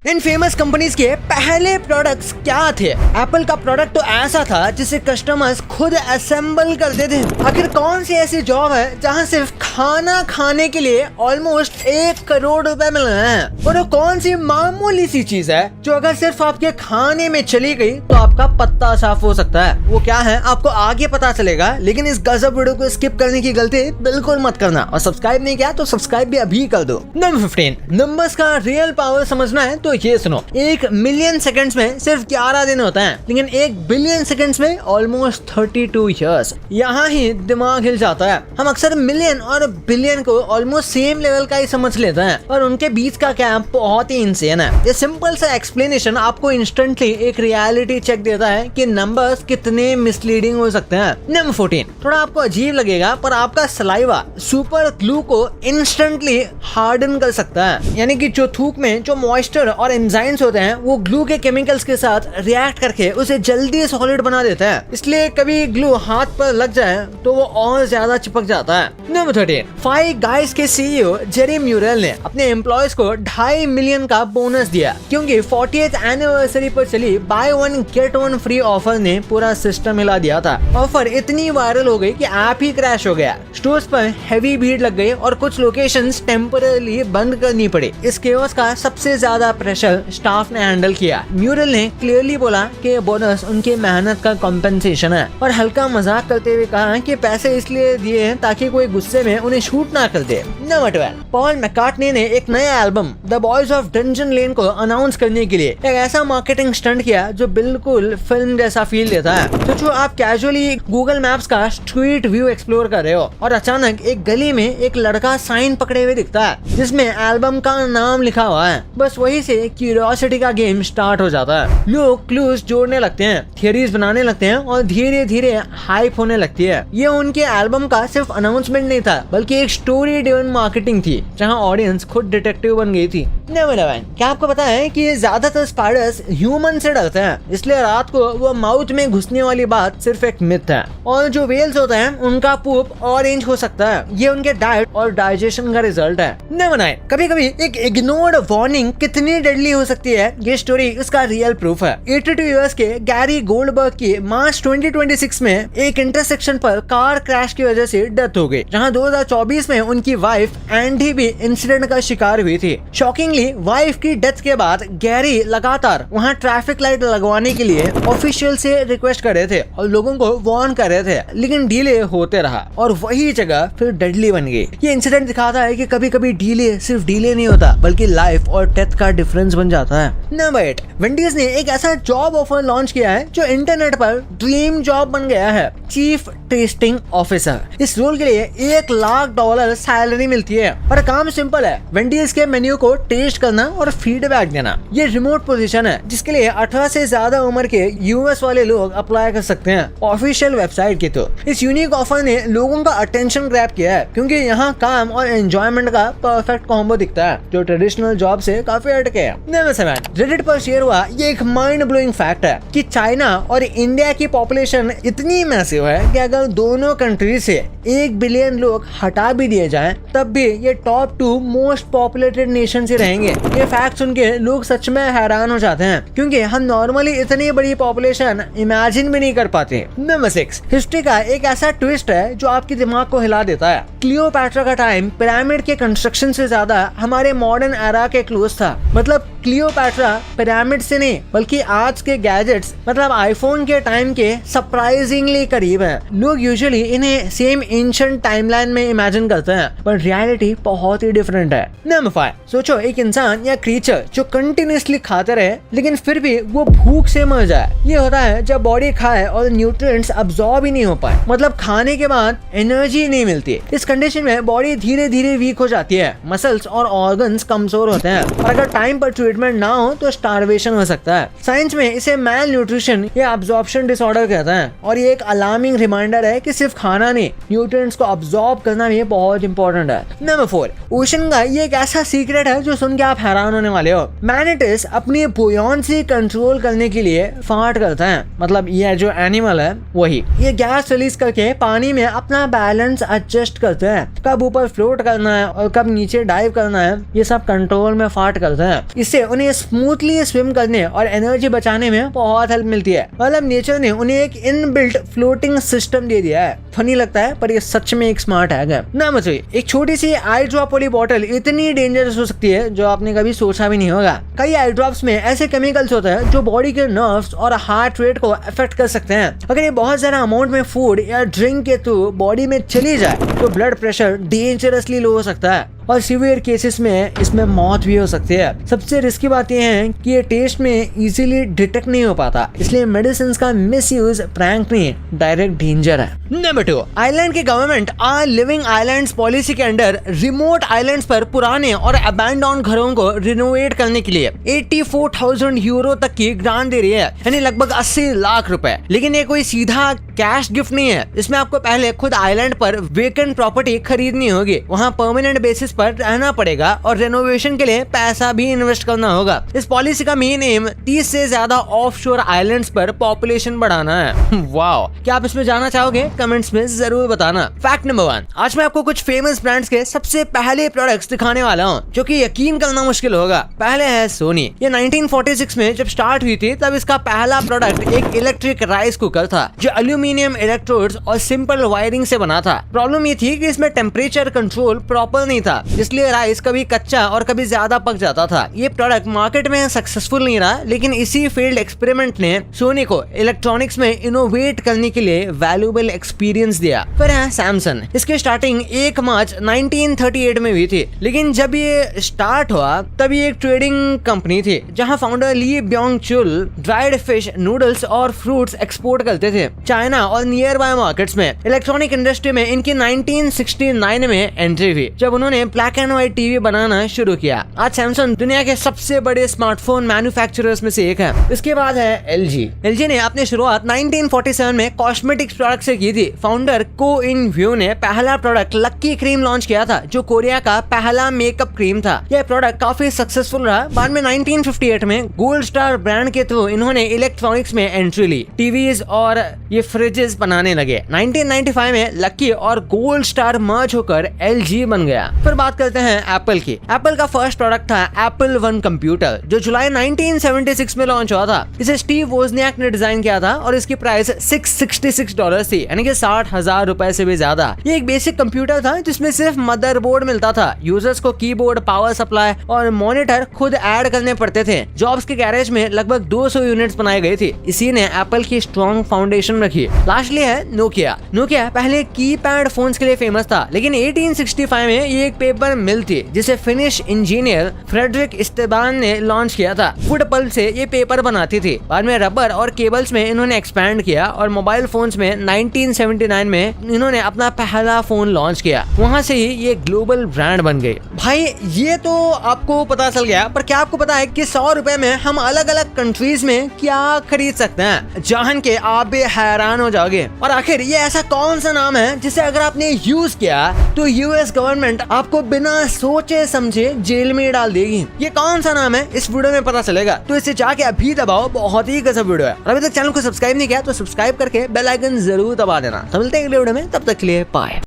इन famous companies के पहले products क्या थे? एप्पल का प्रोडक्ट तो ऐसा था जिसे कस्टमर्स खुद असेंबल करते थे। आखिर कौन सी ऐसी जॉब है जहां सिर्फ खाना खाने के लिए ऑलमोस्ट 1 करोड़ रुपए मिल रहे हैं? और वो कौन सी मामूली सी चीज है जो अगर सिर्फ आपके खाने में चली गई तो आपका पत्ता साफ हो सकता है? वो क्या है आपको आगे पता चलेगा, लेकिन इस गजब वीडियो को स्किप करने की गलती बिल्कुल मत करना और सब्सक्राइब नहीं किया तो सब्सक्राइब भी अभी कर दो। नंबर 15, नंबर्स का रियल पावर समझना है तो ये सुनो। 1 मिलियन सेकंड्स में सिर्फ 11 दिन होता है, लेकिन 1 बिलियन सेकंड्स में ऑलमोस्ट 32 इयर्स। यहाँ ही दिमाग हिल जाता है। हम अक्सर मिलियन और बिलियन को ऑलमोस्ट सेम लेवल का ही समझ लेते हैं, और उनके बीच का गैप बहुत ही इंसेन है। ये सिंपल सा एक्सप्लेनेशन आपको इंस्टेंटली एक रियलिटी चेक देता है कि नंबर्स कितने मिसलीडिंग हो सकते हैं। नंबर 14, थोड़ा आपको अजीब लगेगा पर आपका सलाइवा सुपर ग्लू को इंस्टेंटली हार्डन कर सकता है। यानी कि जो थूक में जो मॉइस्चर और एंजाइम्स होते हैं वो ग्लू के केमिकल्स के साथ रिएक्ट करके उसे जल्दी सॉलिड बना देता है। इसलिए कभी ग्लू हाथ पर लग जाए तो वो और ज्यादा चिपक जाता है। नंबर 13, फाइव गाइस के सीईओ जेरी म्यूरेल ने अपने एम्प्लॉयज को 2.5 मिलियन का बोनस दिया, क्योंकि 40th एनिवर्सरी पर चली बाय 1 गेट 1 फ्री ऑफर ने पूरा सिस्टम हिला दिया था। ऑफर इतनी वायरल हो गई कि ऐप ही क्रैश हो गया। स्टोर्स पर हैवी भीड़ लग गई और कुछ लोकेशंस टेम्पररी बंद करनी पड़ी। इस केओस का सबसे ज्यादा प्रेशर स्टाफ ने हैंडल किया। म्यूरल ने क्लियरली बोला कि बोनस उनकी मेहनत का कॉम्पेंसेशन है, और हल्का मजाक करते हुए कहा कि पैसे इसलिए दिए हैं ताकि कोई गुस्से में उन्हें शूट ना कर दे। नंबर 12, पॉल मैकार्टनी ने एक नया album The Boys of Dungeon Lane को अनाउंस करने के लिए एक ऐसा मार्केटिंग स्टंट किया जो बिल्कुल फिल्म जैसा फील देता है। तो जो आप कैजुअली गूगल मैप्स का स्ट्रीट व्यू एक्सप्लोर कर रहे हो और अचानक एक गली में एक लड़का साइन पकड़े हुए दिखता है जिसमें एल्बम का नाम लिखा हुआ है, बस वही से क्यूरियोसिटी का गेम स्टार्ट हो जाता है। लोग क्लूज जोड़ने लगते हैं, थियरीज बनाने लगते हैं और धीरे धीरे हाइप होने लगती है। ये उनके एल्बम का सिर्फ अनाउंसमेंट नहीं था, बल्कि एक स्टोरी ड्रिवन मार्केटिंग थी जहां ऑडियंस खुद डिटेक्टिव बन गई थी। नंबर 11, क्या आपको पता है कि ज्यादातर स्पाइडर्स ह्यूमन से डरते हैं, इसलिए रात को वो माउथ में घुसने वाली बात सिर्फ एक मिथ है। और जो वेल्स होते हैं उनका पूप ऑरेंज हो सकता है, ये उनके डाइट और डाइजेशन का रिजल्ट है। नंबर 9, कभी कभी एक इग्नोर्ड वार्निंग कितनी डेडली हो सकती है, ये स्टोरी इसका रियल प्रूफ है। 82 इयर्स के गैरी गोल्डबर्ग की मार्च 2026 में एक इंटरसेक्शन पर कार क्रैश की वजह से डेथ हो गई, जहां 2024 में उनकी वाइफ एंडी भी इंसिडेंट का शिकार हुई थी। शॉकिंगली वाइफ की डेथ के बाद गैरी लगातार वहां ट्रैफिक लाइट लगवाने के लिए ऑफिशियल से रिक्वेस्ट कर रहे थे और लोगों को वार्न कर रहे थे, लेकिन डिले होते रहा और वही जगह फिर डेडली बन गई। ये इंसिडेंट दिखाता है कि कभी कभी डिले सिर्फ डिले नहीं होता, बल्कि लाइफ और डेथ का डिफरेंस बन जाता है। नंबर 8, वेंडीज ने एक ऐसा जॉब ऑफर लॉन्च किया है जो इंटरनेट पर ड्रीम जॉब बन गया है, चीफ टेस्टिंग ऑफिसर। इस रोल के लिए $1 लाख सैलरी मिलती है और काम सिंपल है, वेंडीज के मेन्यू को टेस्ट करना और फीडबैक देना। ये रिमोट पोजीशन है जिसके लिए 18 से ज्यादा उम्र के यूएस वाले लोग अप्लाई कर सकते हैं ऑफिशियल वेबसाइट के थ्रू। इस यूनिक ऑफर ने लोगों का अटेंशन ग्रैब किया है, क्योंकि यहाँ काम और एंजॉयमेंट का परफेक्ट कॉम्बो दिखता है जो ट्रेडिशनल जॉब से काफी हटके है। नंबर 7, रेडिट पर शेयर हुआ ये एक माइंड ब्लोइंग फैक्ट है कि चाइना और इंडिया की पॉपुलेशन इतनी मैसिव है कि अगर दोनों कंट्री से 1 बिलियन लोग हटा भी दिए जाएं, तब भी ये टॉप 2 मोस्ट पॉपुलेटेड नेशन से रहेंगे। ये फैक्ट सुन के लोग सच में हैरान हो जाते हैं, क्योंकि हम नॉर्मली इतनी बड़ी पॉपुलेशन इमेजिन भी नहीं कर पाते। नंबर 6, हिस्ट्री का एक ऐसा ट्विस्ट है जो आपके दिमाग को हिला देता है। क्लियोपैट्रा का टाइम पिरामिड के कंस्ट्रक्शन से ज्यादा हमारे मॉडर्न एरा के क्लोज था। मतलब क्लियोपैट्रा पिरामिड से नहीं बल्कि आज के गैजेट्स मतलब आईफोन के टाइम के सरप्राइजिंगली करीब है। लोग यूजुअली इन्हें सेम एंशिएंट टाइमलाइन में इमेजिन करते हैं, पर रियलिटी बहुत ही डिफरेंट है। नंबर 5, सोचो एक इंसान या क्रीचर जो कंटिन्यूअसली खाते रहे लेकिन फिर भी वो भूख से मर जाए। ये होता है जब बॉडी खाए और न्यूट्रिएंट्स अब्सॉर्ब ही नहीं हो पाए, मतलब खाने के बाद एनर्जी नहीं मिलती। इस कंडीशन में बॉडी धीरे धीरे वीक हो जाती है, मसल्स और ऑर्गन्स कमजोर होते हैं, और अगर टाइम पर ट्रीटमेंट ना हो तो स्टार्वेशन हो सकता है। साइंस में इसे मैल न्यूट्रिशन या अब्सॉर्प्शन डिसऑर्डर कहते हैं, और ये एक अलार्मिंग रिमाइंडर है कि सिर्फ खाना नहीं, न्यूट्रिएंट्स को अब्सॉर्ब करना भी बहुत इंपॉर्टेंट है। नंबर 4, ओशन का ये एक ऐसा सीक्रेट है जो सुन के आप हैरान होने वाले हो। मैनेटिस अपनी बुयांसी कंट्रोल करने के लिए फार्ट करता है, मतलब ये जो एनिमल है वही। ये गैस रिलीज करके पानी में अपना बैलेंस एडजस्ट करते हैं, कब ऊपर फ्लोट करना है और कब नीचे डाइव करना है, ये सब कंट्रोल में फार्ट करते हैं। इससे उन्हें स्मूथली स्विम करने और एनर्जी बचाने में बहुत हेल्प मिलती है। मतलब नेचर ने उन्हें एक इनबिल्ट फ्लोटिंग सिस्टम दे दिया है। फनी लगता है पर ये सच में एक स्मार्ट हैक है ना। मतलब एक छोटी सी आई ड्रॉप वाली बॉटल इतनी डेंजरस हो सकती है जो आपने कभी सोचा भी नहीं होगा। कई आई ड्रॉप्स में ऐसे केमिकल्स होते हैं जो बॉडी के नर्व्स और हार्ट रेट को अफेक्ट कर सकते हैं। अगर ये बहुत ज्यादा अमाउंट में फूड या ड्रिंक के थ्रू बॉडी में चली जाए तो ब्लड प्रेशर डेंजरसली लो हो सकता है और सीवियर केसेस में इसमें मौत भी हो सकती है। सबसे रिस्की बात यह है कि ये टेस्ट में इजीली डिटेक्ट नहीं हो पाता, इसलिए मेडिसिन का मिसयूज प्रैंक नहीं, डायरेक्ट डेंजर है। नंबर 2, आइलैंड की गवर्नमेंट लिविंग आइलैंड्स पॉलिसी के अंडर रिमोट आइलैंड्स पर पुराने और अबैंडन घरों को रिनोवेट करने के लिए 84,000 यूरो तक की ग्रांट दे रही है, यानी लगभग 80 लाख रुपए। लेकिन ये कोई सीधा कैश गिफ्ट नहीं है, इसमें आपको पहले खुद आइलैंड पर वेकेंट प्रॉपर्टी खरीदनी होगी, वहाँ परमानेंट बेसिस पर रहना पड़ेगा और रेनोवेशन के लिए पैसा भी इन्वेस्ट करना होगा। इस पॉलिसी का मेन एम 30 से ज्यादा ऑफशोर आइलैंड्स पर पॉपुलेशन बढ़ाना है। वाओ, क्या आप इसमें जाना चाहोगे? कमेंट्स में जरूर बताना। फैक्ट नंबर 1, आज मैं आपको कुछ फेमस ब्रांड्स के सबसे पहले प्रोडक्ट्स दिखाने वाला हूँ जो कि यकीन करना मुश्किल होगा। पहले है सोनी। ये 1946 में जब स्टार्ट हुई थी तब इसका पहला प्रोडक्ट एक इलेक्ट्रिक राइस कुकर था जो एल्यूमिनियम इलेक्ट्रोड्स और सिंपल वायरिंग से बना था। प्रॉब्लम ये थी कि इसमें टेम्परेचर कंट्रोल प्रॉपर नहीं था, इसलिए राइस कभी कच्चा और कभी ज्यादा पक जाता था। ये प्रोडक्ट मार्केट में सक्सेसफुल नहीं रहा, लेकिन इसी फील्ड एक्सपेरिमेंट ने सोनी को इलेक्ट्रॉनिक्स में इनोवेट करने के लिए वैल्यूएबल एक्सपीरियंस दिया। फिर है सैमसंग। इसकी स्टार्टिंग 1 मार्च 1938 में हुई थी, लेकिन जब ये स्टार्ट हुआ तब ये एक ट्रेडिंग कंपनी थी जहां फाउंडर ली ब्योंग चुल ड्राइड फिश, नूडल्स और फ्रूट्स एक्सपोर्ट करते थे चाइना और नियर बाय मार्केट्स में। इलेक्ट्रॉनिक इंडस्ट्री में इनकी 1969 में एंट्री हुई जब उन्होंने ब्लैक एंड व्हाइट टीवी बनाना शुरू किया। आज सैमसंग दुनिया के सबसे बड़े स्मार्टफोन मैन्युफैक्चरर्स में से एक है। इसके बाद है एलजी। एलजी ने अपनी शुरुआत 1947 में कॉस्मेटिक्स प्रोडक्ट से की थी। फाउंडर को इन व्यू ने पहला प्रोडक्ट लक्की क्रीम लॉन्च किया था जो कोरिया का पहला मेकअप क्रीम था। यह प्रोडक्ट काफी सक्सेसफुल रहा। बाद में 1958 में गोल्ड स्टार ब्रांड के थ्रू इन्होंने इलेक्ट्रॉनिक्स में एंट्री ली, टीवीज और ये फ्रिजेस बनाने लगे। 1995 में लक्की और गोल्ड स्टार मर्ज होकर एलजी बन गया। फिर बात करते हैं एप्पल की। एप्पल का फर्स्ट प्रोडक्ट था एप्पल वन कंप्यूटर जो जुलाई 1976 में लॉन्च हुआ था। इसे स्टीव वोजनियाक ने डिजाइन किया था और इसकी प्राइस $666 थी, यानी कि 60,000 रुपए से भी ज्यादा। ये एक बेसिक कंप्यूटर था जिसमें सिर्फ मदरबोर्ड मिलता था। यूजर्स को कीबोर्ड, पावर सप्लाई और मॉनिटर खुद ऐड करने पड़ते थे। जॉब्स के गैरेज में लगभग 200 यूनिट्स बनाई गई थी। इसी ने एप्पल की स्ट्रॉन्ग फाउंडेशन रखी। लास्टली है नोकिया। नोकिया पहले कीपैड फोन्स के लिए फेमस था, लेकिन 1865 में ये एक पेपर मिल थी जिसे फिनिश इंजीनियर फ्रेडरिक इस्तेबान ने लॉन्च किया था। वुड पल्प से ये पेपर बनाती थी। बाद में रबर और केबल्स में इन्होंने एक्सपैंड किया और मोबाइल फोन्स में 1979 में इन्होंने अपना पहला फोन लॉन्च किया। वहां से ही ये ग्लोबल ब्रांड बन गई। भाई ये तो आपको पता चल गया, पर क्या आपको पता है कि 100 रुपए में हम अलग अलग कंट्रीज में क्या खरीद सकते हैं? जान के आप भी हैरान हो जाओगे। और आखिर ये ऐसा कौन सा नाम है जिसे अगर आपने यूज किया तो यूएस गवर्नमेंट आपको बिना सोचे समझे जेल में डाल देगी? ये कौन सा नाम है इस वीडियो में पता चलेगा, तो इसे जाके अभी दबाओ। बहुत ही गजब वीडियो है। अभी तक चैनल को सब्सक्राइब नहीं किया तो सब्सक्राइब करके बेल आइकन जरूर दबा देना। तो मिलते हैं अगले वीडियो में, तब तक के लिए बाय।